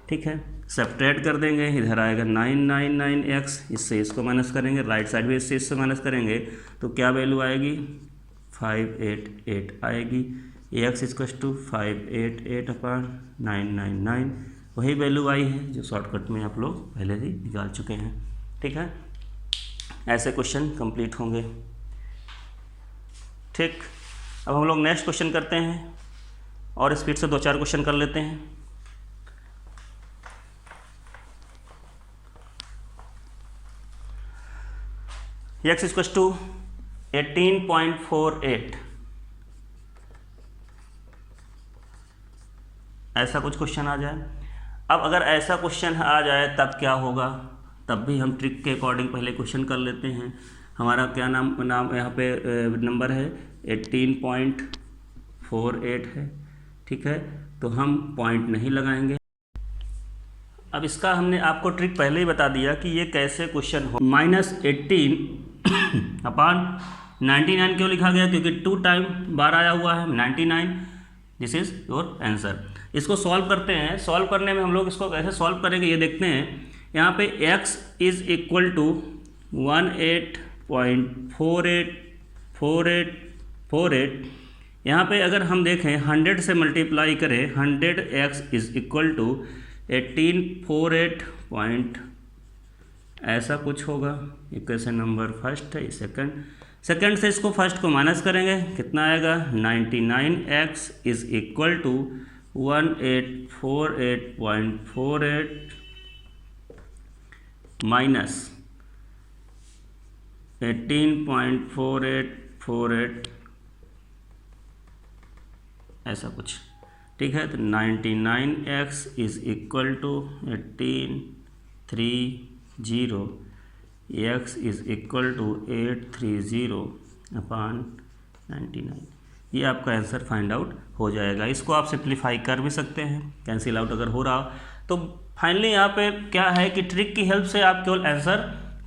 ठीक है, सब्ट्रैक्ट कर देंगे, इधर आएगा 999x, इससे इसको माइनस करेंगे, राइट साइड भी इससे माइनस करेंगे, तो क्या वैल्यू आएगी, 588 आएगी। x इक्वल टू 588/999, वही वैल्यू आई है जो शॉर्टकट में आप लोग पहले ही निकाल चुके हैं। ठीक है, ऐसे क्वेश्चन कंप्लीट होंगे। ठीक, अब हम लोग नेक्स्ट क्वेश्चन करते हैं, और स्पीड से 2-4 क्वेश्चन कर लेते हैं। x इक्वल टू 18.48, ऐसा कुछ क्वेश्चन आ जाए। अब अगर ऐसा क्वेश्चन आ जाए तब क्या होगा, तब भी हम ट्रिक के अकॉर्डिंग पहले क्वेश्चन कर लेते हैं। हमारा क्या नाम यहाँ पे नंबर है 18.48 है। ठीक है, तो हम पॉइंट नहीं लगाएंगे। अब इसका हमने आपको ट्रिक पहले ही बता दिया कि ये कैसे क्वेश्चन हो। -18/99 क्यों लिखा गया, क्योंकि 2 टाइम बार आया हुआ है 99। This is your answer. इसको सॉल्व करते हैं। सॉल्व करने में हम लोग इसको कैसे सॉल्व करेंगे ये देखते हैं। यहाँ पे x इज इक्वल टू 18.4848। यहाँ पे अगर हम देखें 100 से मल्टीप्लाई करें, 100x इज इक्वल टू 1848. ऐसा कुछ होगा। इक्वेशन नंबर फर्स्ट है, सेकंड से इसको फर्स्ट को माइनस करेंगे, कितना आएगा 99x is equal to 1848.48 minus 18.4848 ऐसा कुछ, ठीक है। तो 99x is equal to 1830 x is equal to 830/99। ये आपका आंसर फाइंड आउट हो जाएगा। इसको आप सिंप्लीफाई कर भी सकते हैं, कैंसिल आउट अगर हो रहा हो तो। फाइनली यहाँ पे क्या है कि ट्रिक की हेल्प से आप केवल आंसर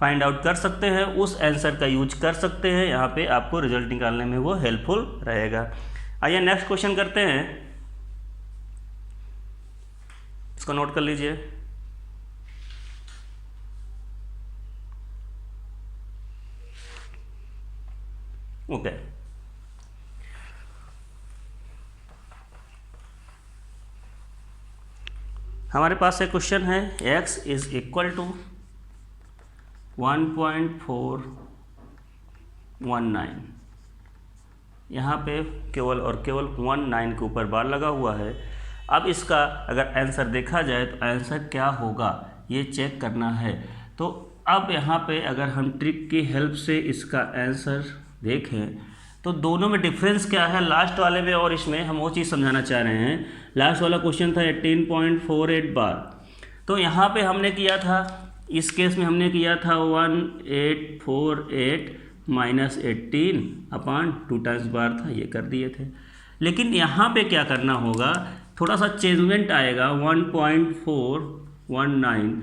फाइंड आउट कर सकते हैं, उस आंसर का यूज कर सकते हैं, यहाँ पे आपको रिजल्ट निकालने में वो हेल्पफुल रहेगा। आइए नेक्स्ट क्वेश्चन करते हैं, इसको नोट कर लीजिए। ओके, हमारे पास एक क्वेश्चन है, x इज इक्वल टू 1.419। यहाँ पे केवल और केवल 19 के ऊपर बार लगा हुआ है। अब इसका अगर आंसर देखा जाए तो आंसर क्या होगा ये चेक करना है। तो अब यहाँ पे अगर हम ट्रिक की हेल्प से इसका आंसर देखें तो दोनों में डिफरेंस क्या है, लास्ट वाले में और इसमें, हम वो चीज़ समझाना चाह रहे हैं। लास्ट वाला क्वेश्चन था 18.48 बार, तो यहाँ पे हमने किया था, इस केस में हमने किया था 1848 माइनस 18 अपॉन 2 टाइम्स बार था, ये कर दिए थे। लेकिन यहाँ पे क्या करना होगा, थोड़ा सा चेंजमेंट आएगा 1.419।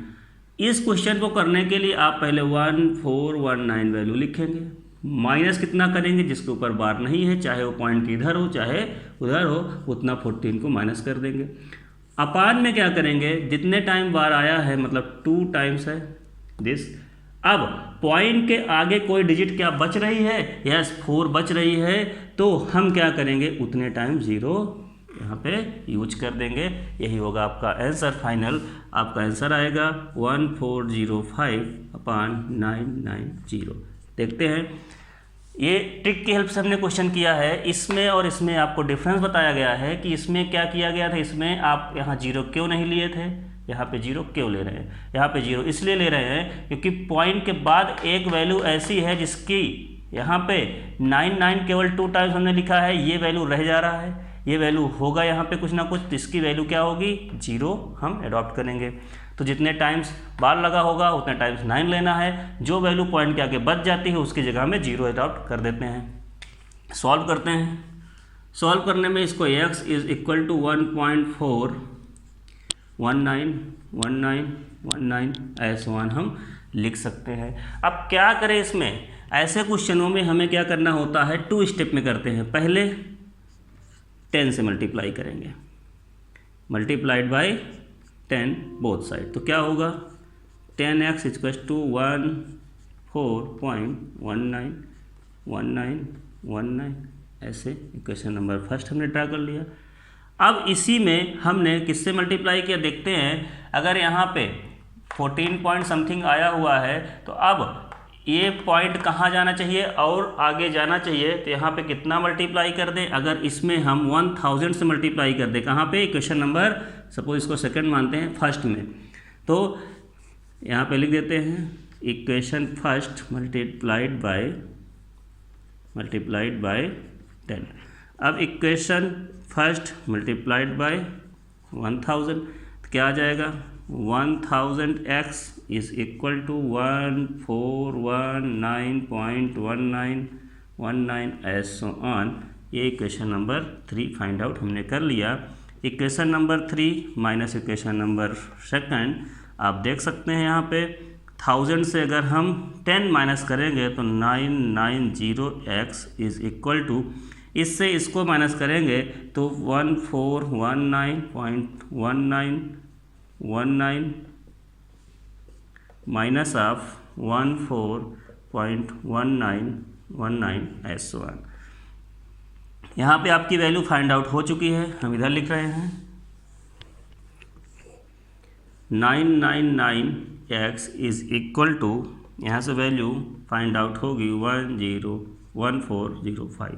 इस क्वेश्चन को करने के लिए आप पहले 1419 वैल्यू लिखेंगे, माइनस कितना करेंगे जिसके ऊपर बार नहीं है, चाहे वो पॉइंट इधर हो चाहे उधर हो, उतना 14 को माइनस कर देंगे। अपान में क्या करेंगे, जितने टाइम बार आया है मतलब 2 टाइम्स है दिस। अब पॉइंट के आगे कोई डिजिट क्या बच रही है, यस 4 बच रही है, तो हम क्या करेंगे उतने टाइम 0 यहाँ पे यूज कर देंगे। यही होगा आपका आंसर फाइनल। आपका आंसर आएगा 1405/990। देखते हैं, ये ट्रिक की हेल्प से हमने क्वेश्चन किया है। इसमें और इसमें आपको डिफरेंस बताया गया है कि इसमें क्या किया गया था, इसमें आप यहाँ 0 क्यों नहीं लिए थे, यहाँ पे 0 क्यों ले रहे हैं। यहाँ पे 0 इसलिए ले रहे हैं क्योंकि पॉइंट के बाद एक वैल्यू ऐसी है जिसकी यहाँ पे 99 केवल 2 टाइम्स हमने लिखा है, ये वैल्यू रह जा रहा है, ये वैल्यू होगा यहाँ पे कुछ ना कुछ, तो इसकी वैल्यू क्या होगी 0 हम अडॉप्ट करेंगे। तो जितने टाइम्स बार लगा होगा उतने टाइम्स 9 लेना है, जो वैल्यू पॉइंट के आगे बच जाती है उसकी जगह में 0 अडॉप्ट कर देते हैं। सॉल्व करते हैं, सॉल्व करने में इसको x इज इक्वल टू 1.4191919 ऐसा हम लिख सकते हैं। अब क्या करें, इसमें ऐसे क्वेश्चनों में हमें क्या करना होता है, 2 स्टेप में करते हैं। पहले 10 से मल्टीप्लाई करेंगे, मल्टीप्लाइड बाय 10 बोथ साइड, तो क्या होगा 10x इक्वल टू 14.191919 ऐसे। इक्वेशन नंबर फर्स्ट हमने ट्राई कर लिया। अब इसी में हमने किससे मल्टीप्लाई किया देखते हैं। अगर यहाँ पे 14 पॉइंट समथिंग आया हुआ है तो अब ये पॉइंट कहाँ जाना चाहिए और आगे जाना चाहिए, तो यहाँ पे कितना मल्टीप्लाई कर दें। अगर इसमें हम 1000 से मल्टीप्लाई कर दें, कहाँ पे, इक्वेशन नंबर, सपोज इसको सेकंड मानते हैं, फर्स्ट में, तो यहाँ पे लिख देते हैं इक्वेशन फर्स्ट मल्टीप्लाइड बाय 10। अब इक्वेशन फर्स्ट मल्टीप्लाइड बाय 1000, तो क्या आ जाएगा 1000x इज इक्वल टू 1419.1919 ऐसो ऑन। ये इक्वेशन नंबर 3 फाइंड आउट हमने कर लिया। Equation number 3 minus equation number second, आप देख सकते हैं यहाँ पे 1000 से अगर हम 10 माइनस करेंगे तो 990x इज इक्वल टू, इससे इसको माइनस करेंगे तो 1419.1919 माइनस ऑफ 14.1919 ऐसो ऑन। यहाँ पे आपकी वैल्यू फाइंड आउट हो चुकी है, हम इधर लिख रहे हैं 999 x इज़ इक्वल टू, यहाँ से वैल्यू फाइंड आउट होगी 1405,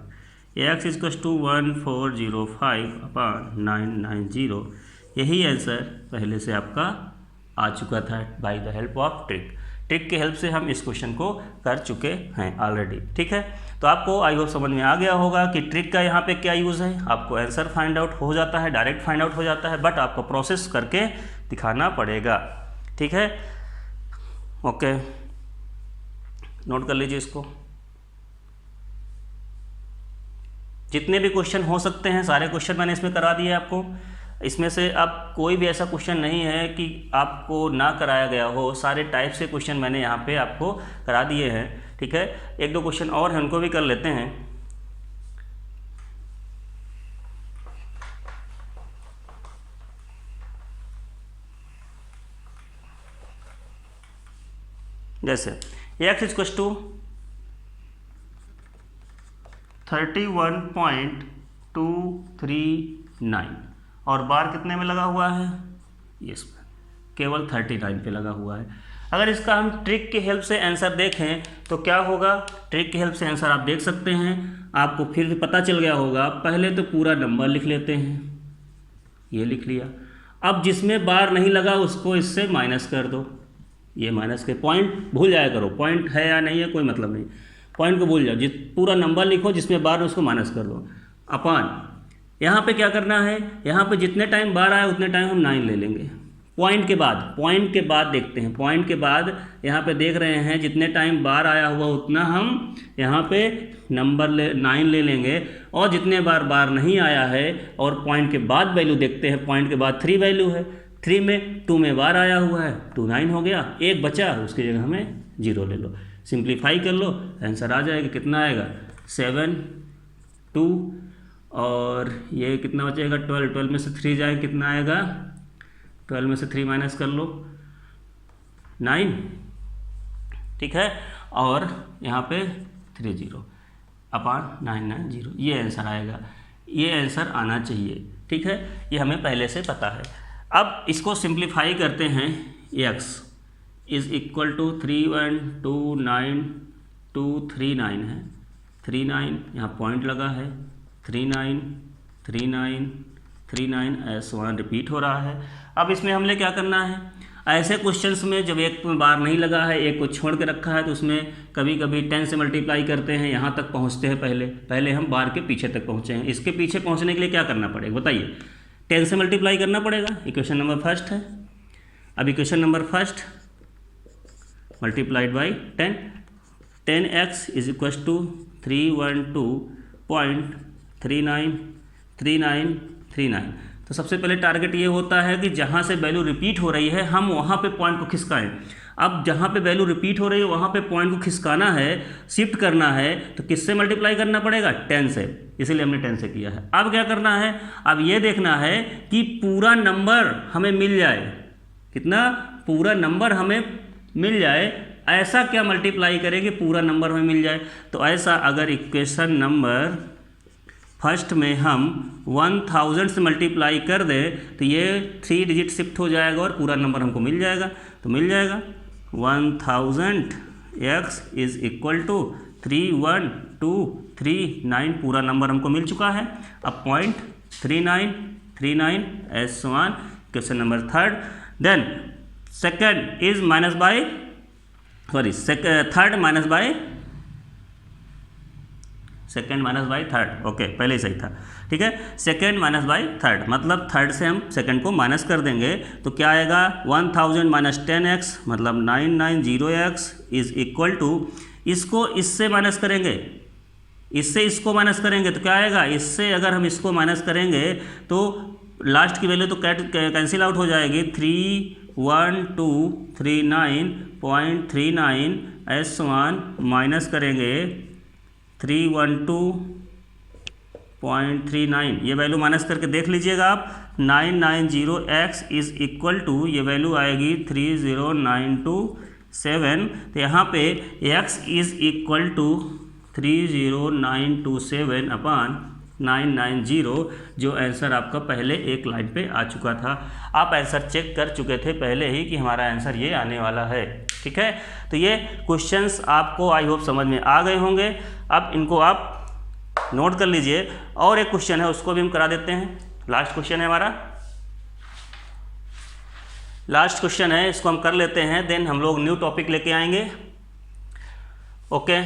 x इज इक्वल टू 1405/990। यही आंसर पहले से आपका आ चुका था bye the help of trick. Trick के हेल्प से हम इस क्वेश्चन को कर चुके हैं ऑलरेडी। ठीक है, तो आपको आई होप समझ में आ गया होगा कि ट्रिक का यहाँ पे क्या यूज़ है। आपको आंसर फाइंड आउट हो जाता है, डायरेक्ट फाइंड आउट हो जाता है, बट आपको प्रोसेस करके दिखाना पड़ेगा। ठीक है, ओके, नोट कर लीजिए इसको। जितने भी क्वेश्चन हो सकते हैं सारे क्वेश्चन मैंने इसमें करा दिए आपको। इसमें से अब कोई भी ऐसा क्वेश्चन नहीं है कि आपको ना कराया गया हो, सारे टाइप से क्वेश्चन मैंने यहाँ पे आपको करा दिए हैं। ठीक है, एक दो क्वेश्चन और हैं, उनको भी कर लेते हैं। जैसे x इक्वल टू 31.239 और बार कितने में लगा हुआ है, यस केवल 39 पे लगा हुआ है। अगर इसका हम ट्रिक के हेल्प से आंसर देखें तो क्या होगा, ट्रिक के हेल्प से आंसर आप देख सकते हैं, आपको फिर पता चल गया होगा। पहले तो पूरा नंबर लिख लेते हैं, ये लिख लिया। अब जिसमें बार नहीं लगा उसको इससे माइनस कर दो, ये माइनस के पॉइंट भूल जाया करो, पॉइंट है या नहीं है कोई मतलब नहीं, पॉइंट को भूल जाओ। पूरा नंबर लिखो जिसमें बार उसको माइनस कर दो अपॉन। यहाँ पे क्या करना है, यहाँ पे जितने टाइम बार आया उतने टाइम हम 9 ले लेंगे। पॉइंट के बाद देखते हैं, पॉइंट के बाद यहाँ पे देख रहे हैं जितने टाइम बार आया हुआ उतना हम यहाँ पे नंबर 9 ले लेंगे। और जितने बार नहीं आया है और पॉइंट के बाद वैल्यू देखते हैं, पॉइंट के बाद 3 वैल्यू है, 3 में 2 में बार आया हुआ है, 2 9 हो गया, एक बचा, उसकी जगह हमें 0 ले लो, सिंप्लीफाई कर लो, आंसर आ जाएगा। कितना आएगा 7 2 और ये कितना बचेगा 12 में से 3 जाए कितना आएगा, 12 में से 3 माइनस कर लो 9। ठीक है, और यहाँ पे 30/990 ये आंसर आएगा, ये आंसर आना चाहिए। ठीक है, ये हमें पहले से पता है। अब इसको सिंप्लीफाई करते हैं, x इज़ इक्वल टू 3129 है, 39 यहाँ पॉइंट लगा है, 39 S1 रिपीट हो रहा है। अब इसमें हमने क्या करना है, ऐसे क्वेश्चंस में जब एक बार नहीं लगा है, एक को छोड़ के रखा है, तो उसमें कभी कभी 10 से मल्टीप्लाई करते हैं, यहाँ तक पहुँचते हैं। पहले हम बार के पीछे तक पहुँचे हैं। इसके पीछे पहुँचने के लिए क्या करना पड़ेगा बताइए, 10 से मल्टीप्लाई करना पड़ेगा। इक्वेशन नंबर फर्स्ट है। अब equation number first multiplied by 10x is equal to 312.3939। तो सबसे पहले टारगेट ये होता है कि जहाँ से वैल्यू रिपीट हो रही है हम वहाँ पे पॉइंट को खिसकाएं। अब जहाँ पे वैल्यू रिपीट हो रही है वहाँ पे पॉइंट को खिसकाना है, शिफ्ट करना है, तो किससे मल्टीप्लाई करना पड़ेगा 10 से, इसीलिए हमने 10 से किया है। अब क्या करना है, अब ये देखना है कि पूरा नंबर हमें मिल जाए, कितना पूरा नंबर हमें मिल जाए। ऐसा क्या मल्टीप्लाई करेंगे पूरा नंबर हमें मिल जाए, तो ऐसा अगर इक्वेशन नंबर फर्स्ट में हम 1000 से मल्टीप्लाई कर दे तो ये 3 डिजिट शिफ्ट हो जाएगा और पूरा नंबर हमको मिल जाएगा। तो मिल जाएगा 1000 x इज़ इक्वल टू 31239, पूरा नंबर हमको मिल चुका है। अब point 39 S1 question number third. Then second is minus by third minus by third. Okay, पहले ही सही था। ठीक है, सेकेंड माइनस बाय थर्ड, मतलब थर्ड से हम सेकेंड को माइनस कर देंगे तो क्या आएगा 1000 माइनस 10x मतलब 990x इज इक्वल टू, इसको इससे माइनस करेंगे, इससे इसको माइनस करेंगे तो क्या आएगा, इससे अगर हम इसको माइनस करेंगे तो लास्ट की वैल्यू तो कैंसिल आउट हो जाएगी। 31239.39 S1 माइनस करेंगे 312.39, ये वैल्यू माइनस करके देख लीजिएगा आप। 990x इज़ इक्वल टू, ये वैल्यू आएगी 30927। तो यहाँ पे x is equal to 30927 upon 990, जो आंसर आपका पहले एक लाइन पे आ चुका था। आप आंसर चेक कर चुके थे पहले ही कि हमारा आंसर ये आने वाला है। ठीक है, तो ये क्वेश्चंस आपको आई होप समझ में आ गए होंगे। अब इनको आप नोट कर लीजिए। और एक क्वेश्चन है उसको भी हम करा देते हैं। लास्ट क्वेश्चन है हमारा, लास्ट क्वेश्चन है, इसको हम कर लेते हैं, देन हम लोग न्यू टॉपिक लेके आएंगे। ओके,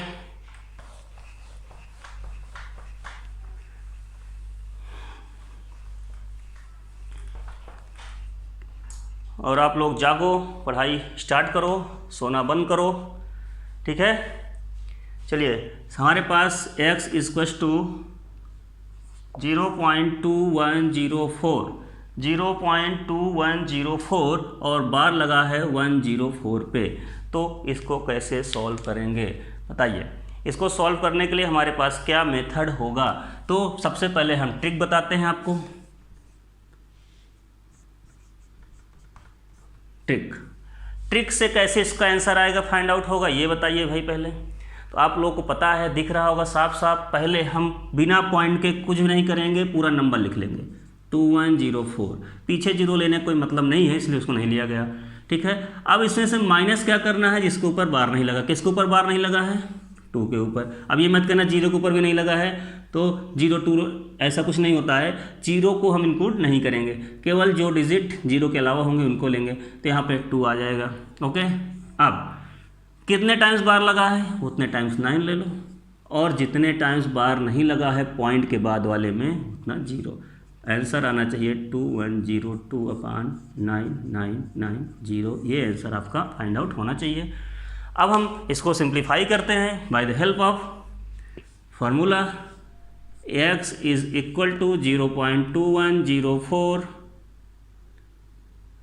और आप लोग जागो, पढ़ाई स्टार्ट करो, सोना बंद करो। ठीक है, चलिए हमारे पास x इक्वल्स टू 0.2104 0.2104 और बार लगा है 104 पे। तो इसको कैसे सॉल्व करेंगे बताइए। इसको सॉल्व करने के लिए हमारे पास क्या मेथड होगा? तो सबसे पहले हम ट्रिक बताते हैं आपको। ट्रिक से कैसे इसका आंसर आएगा, फाइंड आउट होगा, ये बताइए भाई पहले। तो आप लोगों को पता है, दिख रहा होगा साफ साफ। पहले हम बिना पॉइंट के कुछ भी नहीं करेंगे, पूरा नंबर लिख लेंगे 2104। पीछे जीरो लेने कोई मतलब नहीं है, इसलिए उसको नहीं लिया गया। ठीक है, अब इसमें से माइनस क्या करना है, जिसके ऊपर बार नहीं लगा। किसके ऊपर बार नहीं लगा है? 2 के ऊपर। अब ये मत कहना जीरो के ऊपर भी नहीं लगा है, तो 0 2 ऐसा कुछ नहीं होता है। जीरो को हम इंक्लूड नहीं करेंगे, केवल जो डिजिट जीरो के अलावा होंगे उनको लेंगे। तो यहाँ पे 2 आ जाएगा। ओके, अब कितने टाइम्स बार लगा है, उतने टाइम्स 9 ले लो, और जितने टाइम्स बार नहीं लगा है पॉइंट के बाद वाले में उतना 0। आंसर आना चाहिए 2102/9990। ये आंसर आपका फाइंड आउट होना चाहिए। अब हम इसको सिंप्लीफाई करते हैं by the help of formula. x is equal to 0.2104,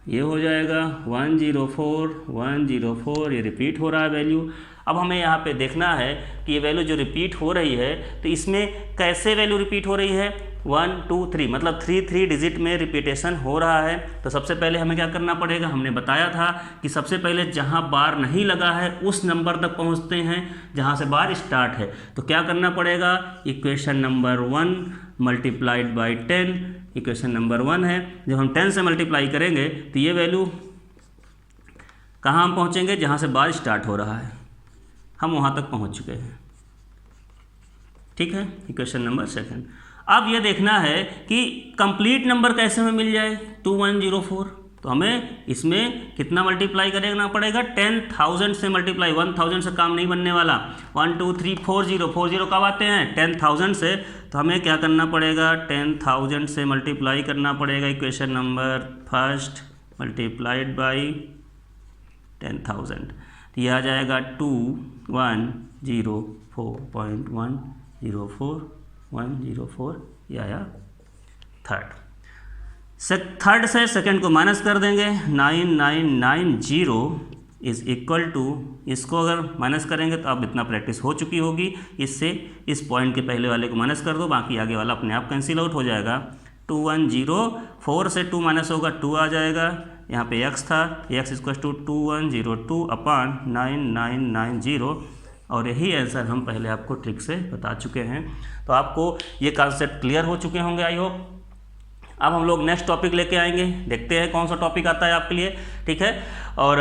ये हो जाएगा 104, ये रिपीट हो रहा है वैल्यू। अब हमें यहाँ पे देखना है कि ये वैल्यू जो रिपीट हो रही है, तो इसमें कैसे वैल्यू रिपीट हो रही है, 1 2 3, मतलब 3 डिजिट में रिपीटेशन हो रहा है। तो सबसे पहले हमें क्या करना पड़ेगा, हमने बताया था कि सबसे पहले जहाँ बार नहीं लगा है उस नंबर तक पहुँचते हैं जहाँ से बार स्टार्ट है। तो क्या करना पड़ेगा, equation number 1 multiplied by 10, equation number 1 है। जब हम 10 से मल्टीप्लाई करेंगे तो ये वैल्यू कहाँ हम पहुँचेंगे, जहाँ से बार स्टार्ट हो रहा है, हम वहाँ तक पहुँच चुके हैं। ठीक है, इक्वेशन नंबर 2। अब ये देखना है कि कंप्लीट नंबर कैसे हमें मिल जाए, 2104। तो हमें इसमें कितना मल्टीप्लाई करना पड़ेगा, 10,000 से मल्टीप्लाई। 1000 से काम नहीं बनने वाला। 1 2 3 40 कब आते हैं, 10,000 से। तो हमें क्या करना पड़ेगा, 10,000 से मल्टीप्लाई करना पड़ेगा। इक्वेशन नंबर 1 मल्टीप्लाइड बाई 10,000, तो यह आ जाएगा 2104.104, ये आया थर्ड। थर्ड से सेकंड को माइनस कर देंगे, 9990 इज़ इक्वल टू, इसको अगर माइनस करेंगे तो अब इतना प्रैक्टिस हो चुकी होगी, इससे इस पॉइंट के पहले वाले को माइनस कर दो, बाकी आगे वाला अपने आप कैंसिल आउट हो जाएगा। 2104 से 2 माइनस होगा, 2 आ जाएगा। यहाँ पे x था, x इक्वल टू 2102/9990, और यही आंसर हम पहले आपको ट्रिक से बता चुके हैं। तो आपको ये कॉन्सेप्ट क्लियर हो चुके होंगे आई होप। अब हम लोग नेक्स्ट टॉपिक लेके आएंगे, देखते हैं कौन सा टॉपिक आता है आपके लिए। ठीक है, और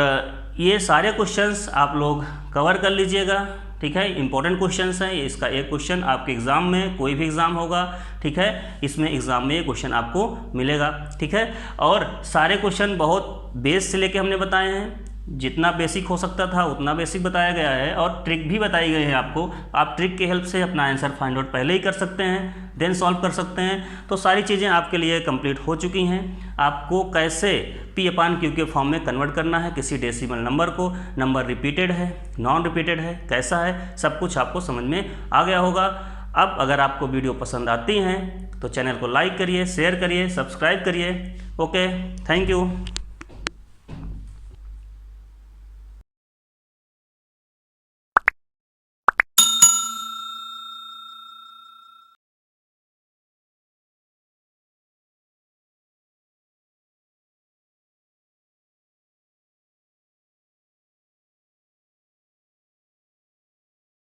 ये सारे क्वेश्चंस आप लोग कवर कर लीजिएगा। ठीक है, इंपॉर्टेंट क्वेश्चंस हैं। इसका एक क्वेश्चन आपके एग्ज़ाम में, कोई भी एग्ज़ाम होगा, ठीक है, इसमें एग्ज़ाम में ये क्वेश्चन आपको मिलेगा। ठीक है, और सारे क्वेश्चन बहुत बेस से लेके हमने बताए हैं, जितना बेसिक हो सकता था उतना बेसिक बताया गया है, और ट्रिक भी बताई गई है आपको। आप ट्रिक के हेल्प से अपना आंसर फाइंड आउट पहले ही कर सकते हैं, देन सॉल्व कर सकते हैं। तो सारी चीज़ें आपके लिए कंप्लीट हो चुकी हैं। आपको कैसे P/Q के फॉर्म में कन्वर्ट करना है किसी डेसिमल नंबर को, नंबर रिपीटेड है, नॉन रिपीटेड है, कैसा है, सब कुछ आपको समझ में आ गया होगा। अब अगर आपको वीडियो पसंद आती हैं तो चैनल को लाइक करिए, शेयर करिए, सब्सक्राइब करिए। Okay, thank you.